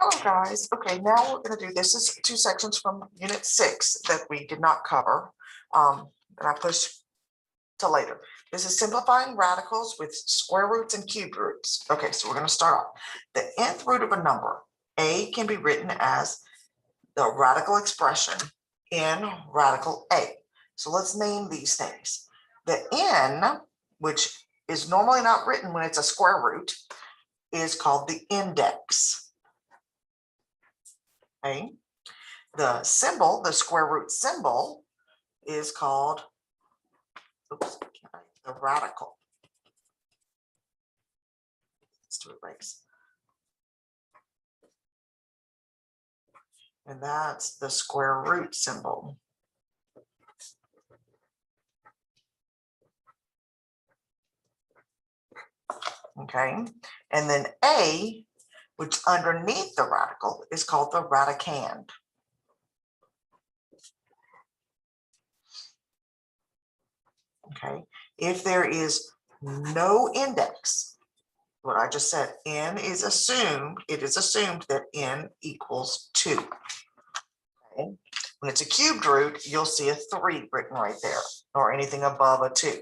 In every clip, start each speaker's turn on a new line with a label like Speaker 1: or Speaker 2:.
Speaker 1: Hello, guys. Okay, now we're going to do this is two sections from Unit 6 that we did not cover, and I pushed to later. This is simplifying radicals with square roots and cube roots. Okay, so we're going to start off. The nth root of a number, a, can be written as the radical expression in radical a. So let's name these things. The n, which is normally not written when it's a square root, is called the index. Okay. The symbol, the square root symbol, is called the radical. Let's do erase. And that's the square root symbol. Okay. And then a, which underneath the radical, is called the radicand. Okay. If there is no index, what I just said, n is assumed, it is assumed that n equals 2. Okay. When it's a cubed root, you'll see a 3 written right there, or anything above a 2.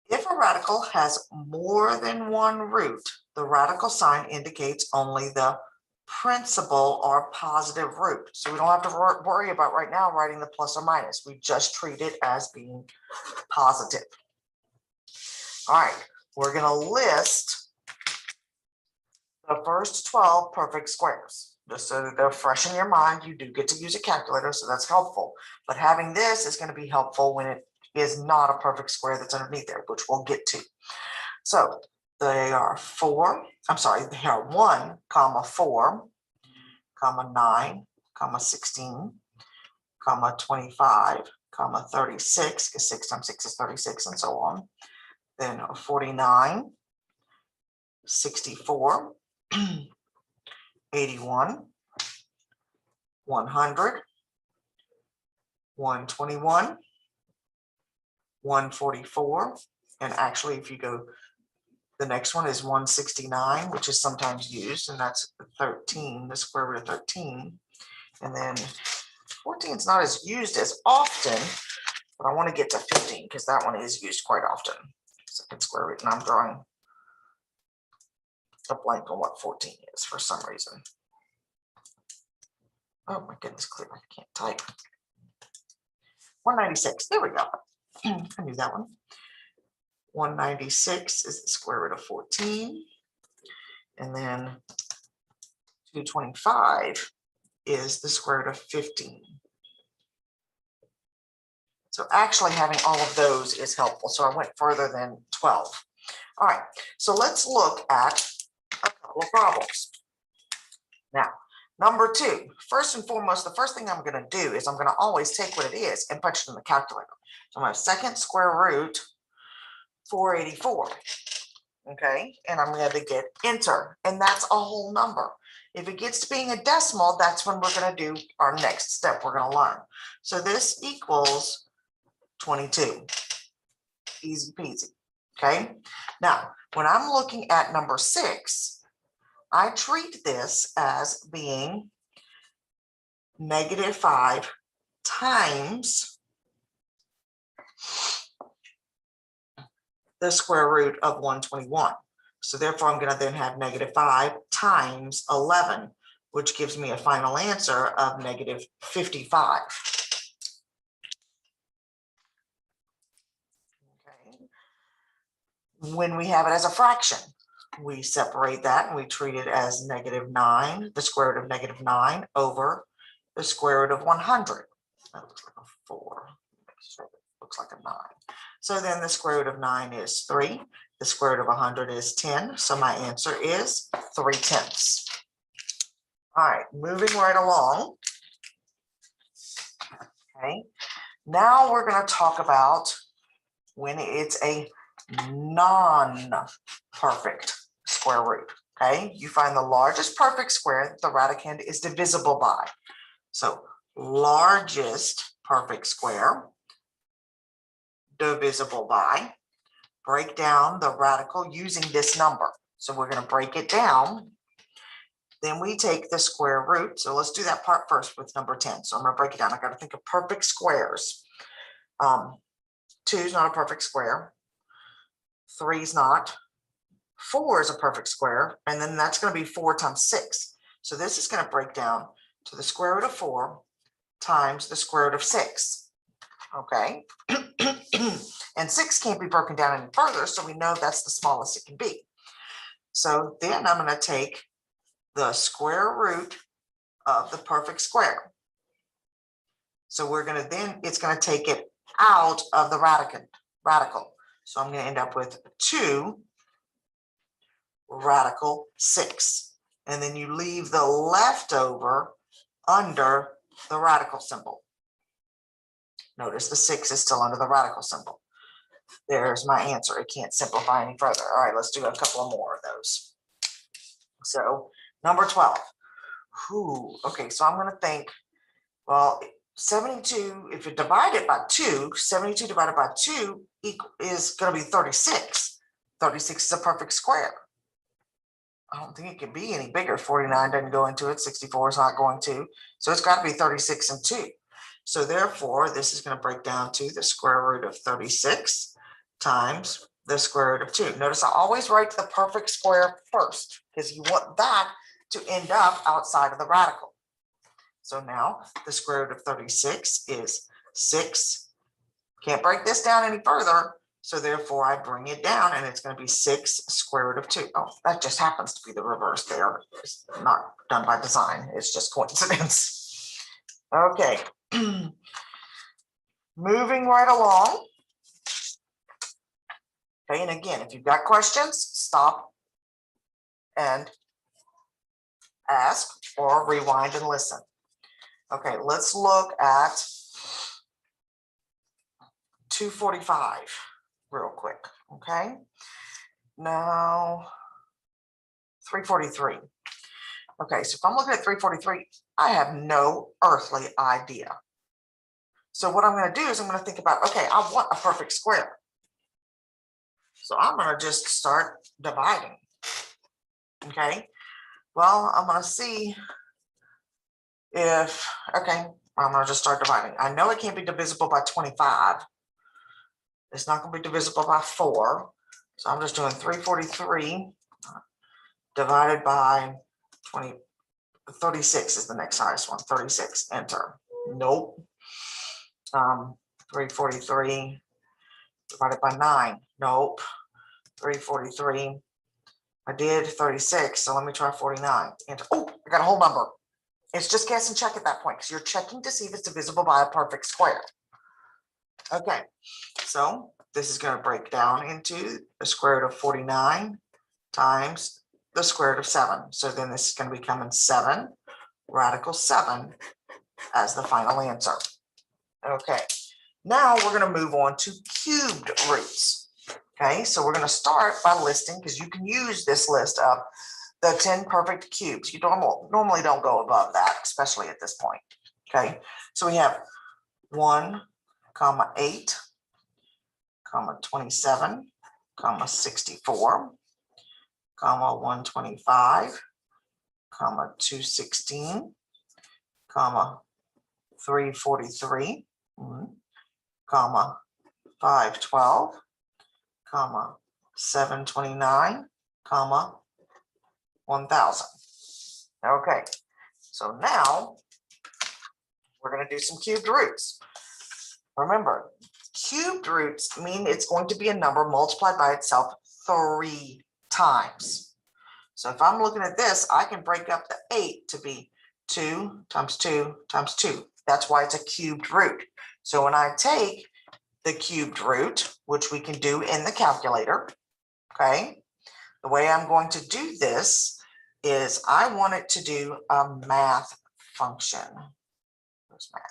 Speaker 1: If a radical has more than one root, the radical sign indicates only the principal or positive root. So we don't have to worry about right now writing the plus or minus. We just treat it as being positive. All right, we're going to list the first 12 perfect squares. Just so that they're fresh in your mind, you do get to use a calculator, so that's helpful. But having this is going to be helpful when it is not a perfect square that's underneath there, which we'll get to. So they are 1, comma 4, comma 9, comma 16, comma 25, comma 36, because 6 times 6 is 36, and so on. Then 49, 64, 81, 100, 121, 144, and actually if you go, the next one is 169, which is sometimes used, and that's 13, the square root of 13. And then 14 is not as used as often, but I want to get to 15 because that one is used quite often. Second square root, and I'm drawing a blank on what 14 is for some reason. Oh my goodness, clear, I can't type. 196, there we go. I knew that one. 196 is the square root of 14. And then 225 is the square root of 15. So actually having all of those is helpful. So I went further than 12. All right, so let's look at a couple of problems. Now, number 2, first and foremost, the first thing I'm going to do is I'm going to always take what it is and punch it in the calculator. So my second square root 484. Okay, and I'm going to get enter, and that's a whole number. If it gets to being a decimal, that's when we're going to do our next step we're going to learn. So this equals 22. Easy peasy. Okay, now when I'm looking at number 6, I treat this as being -5 times the square root of 121. So therefore, I'm going to then have -5 times 11, which gives me a final answer of -55. Okay. When we have it as a fraction, we separate that and we treat it as -9, the square root of -9 over the square root of 100. That looks like a 4. Looks like a 9. So then the square root of 9 is 3. The square root of 100 is 10. So my answer is 3/10. All right, moving right along. Okay, now we're going to talk about when it's a non-perfect square root. Okay, you find the largest perfect square that the radicand is divisible by. So largest perfect square divisible by, break down the radical using this number. So we're going to break it down Then we take the square root. So let's do that part first with number 10. So I'm going to break it down. I got to think of perfect squares. 2 is not a perfect square. 3 is not. 4 is a perfect square. And then that's going to be 4 times 6. So this is going to break down to the square root of 4 times the square root of 6. Okay. And 6 can't be broken down any further. So we know that's the smallest it can be. So then I'm going to take the square root of the perfect square. So we're going to then, it's going to take it out of the radical. So I'm going to end up with 2 radical 6. And then you leave the leftover under the radical symbol. Notice the 6 is still under the radical symbol. There's my answer. It can't simplify any further. All right, let's do a couple of more of those. So number 12. Okay, so I'm going to think, well, 72, if you divide it by 2, 72 divided by 2 is going to be 36. 36 is a perfect square. I don't think it can be any bigger. 49 doesn't go into it. 64 is not going to. So it's got to be 36 and 2. So therefore, this is going to break down to the square root of 36 times the square root of 2. Notice I always write the perfect square first because you want that to end up outside of the radical. So now the square root of 36 is 6. Can't break this down any further. So therefore I bring it down and it's going to be 6 square root of 2. Oh, that just happens to be the reverse there. It's not done by design. It's just coincidence. Okay. Moving right along. Okay, and again, if you've got questions, stop and ask or rewind and listen. Okay, let's look at 245 real quick. Okay, now 343. Okay, so if I'm looking at 343, I have no earthly idea. So what I'm going to do is I'm going to think about, okay, I want a perfect square. So I'm going to just start dividing. Okay, well, I'm going to see if, okay, I'm going to just start dividing. I know it can't be divisible by 25. It's not going to be divisible by 4. So I'm just doing 343 divided by 36 is the next highest one. 36, enter. Nope. 343 divided by 9. Nope. 343. I did 36, so let me try 49. Enter. Oh, I got a whole number. It's just guess and check at that point because you're checking to see if it's divisible by a perfect square. Okay, so this is going to break down into the square root of 49 times the square root of 7. So then this is going to become 7 radical 7 as the final answer. Okay, now we're going to move on to cubed roots. Okay, so we're going to start by listing, because you can use this list of the 10 perfect cubes. You normally don't go above that, especially at this point. Okay, so we have 1, 8, 27, 64, 125, 216, 343, 512, 729, 1000. Okay, so now we're going to do some cubed roots. Remember, cubed roots mean it's going to be a number multiplied by itself 3 times. So if I'm looking at this, I can break up the 8 to be 2 times 2 times 2. That's why it's a cubed root. So when I take the cubed root, which we can do in the calculator, okay, the way I'm going to do this is I want it to do a math function. There's math.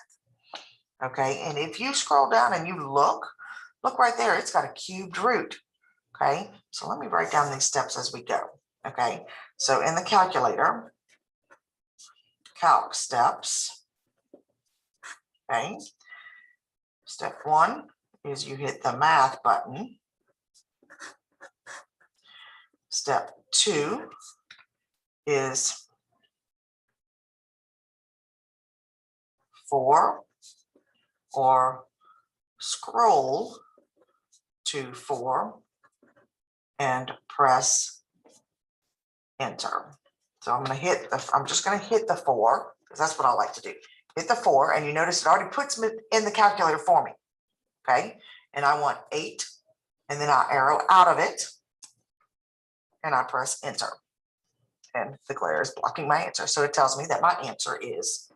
Speaker 1: Okay, and if you scroll down and you look right there, it's got a cubed root. Okay, so let me write down these steps as we go. Okay, so in the calculator, calc steps. Okay, step 1 is you hit the math button. Step 2 is 4 or scroll to 4 and press enter. So I'm going to hit I'm just going to hit the 4 because that's what I like to do. Hit the 4 and you notice it already puts me in the calculator for me. Okay. And I want 8 and then I arrow out of it and I press enter. And the glare is blocking my answer. So it tells me that my answer is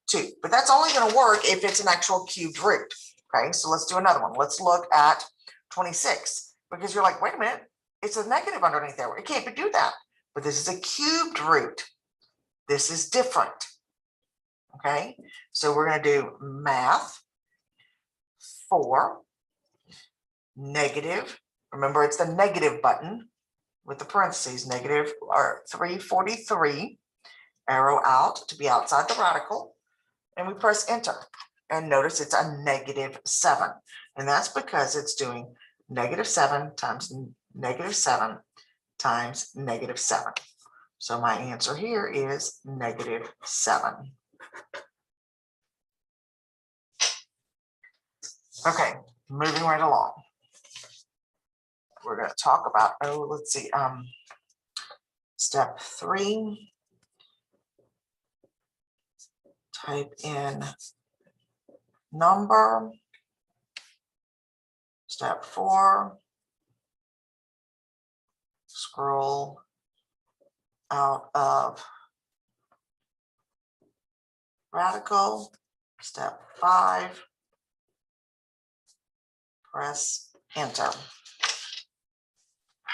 Speaker 1: 2. But that's only going to work if it's an actual cubed root. Okay, so let's do another one. Let's look at 26 because you're like, wait a minute, it's a negative underneath there. It can't do that. But this is a cubed root. This is different. Okay, so we're going to do math 4 negative. Remember, it's the negative button with the parentheses, negative or 343, arrow out to be outside the radical, and we press enter. And notice it's a -7. And that's because it's doing -7 times -7 times -7. So my answer here is -7. Okay, moving right along. We're going to talk about, let's see, step 3. Type in number. Step 4. Scroll out of radical. Step 5. Press enter.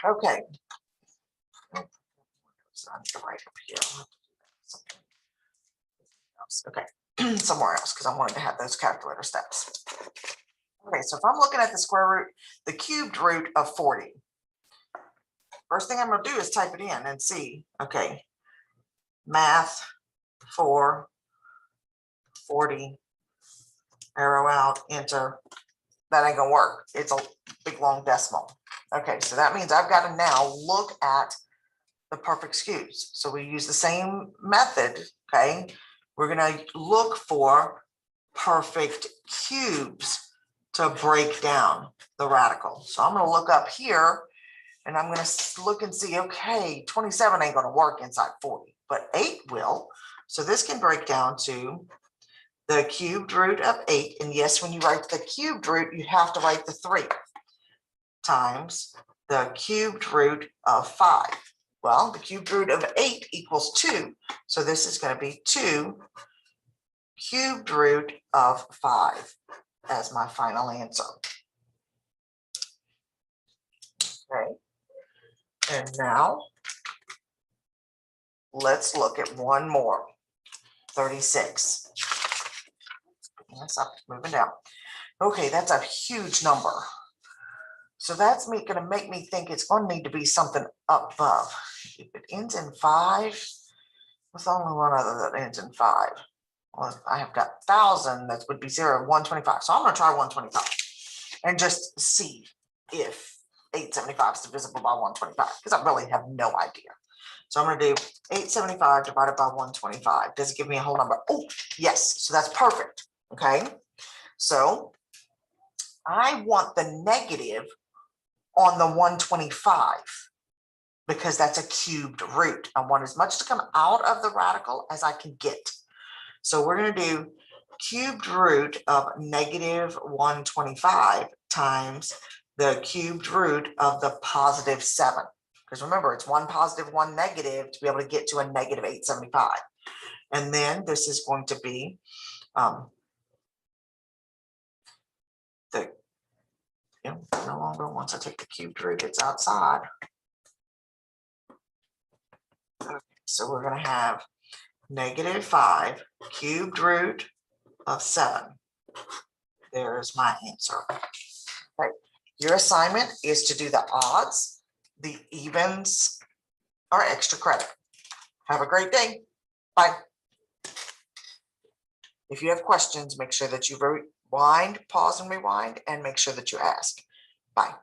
Speaker 1: Okay. Right up here. Okay, somewhere else because I wanted to have those calculator steps. Okay, so if I'm looking at the square root, the cubed root of 40, first thing I'm going to do is type it in and see, okay, math 4, 40, arrow out, enter. That ain't going to work. It's a big long decimal. Okay, so that means I've got to now look at the perfect skews. So we use the same method, okay? We're going to look for perfect cubes to break down the radical. So I'm going to look up here and I'm going to look and see, okay, 27 ain't going to work inside 40, but 8 will. So this can break down to the cubed root of 8. And yes, when you write the cubed root, you have to write the 3 times the cubed root of 5. Well, the cubed root of 8 equals 2. So this is going to be 2 cubed root of 5 as my final answer. Okay. And now let's look at one more. 36. Yes, I'm moving down. Okay, that's a huge number. So that's going to make me think it's going to need to be something up above. If it ends in 5, what's only one other that ends in 5? Well, I have got 1,000, that would be 0, 125. So I'm going to try 125 and just see if 875 is divisible by 125, because I really have no idea. So I'm going to do 875 divided by 125. Does it give me a whole number? Oh, yes. So that's perfect. Okay. So I want the negative on the 125 because that's a cubed root. I want as much to come out of the radical as I can get. So we're going to do cubed root of -125 times the cubed root of the +7. Because remember, it's 1 positive, 1 negative to be able to get to a -875. And then this is going to be no longer, once I take the cubed root, it's outside. Okay, so we're going to have -5 cubed root of 7. There's my answer. Okay. Your assignment is to do the odds. The evens are extra credit. Have a great day. Bye. If you have questions, make sure that you rewind, pause and rewind, and make sure that you ask. Bye.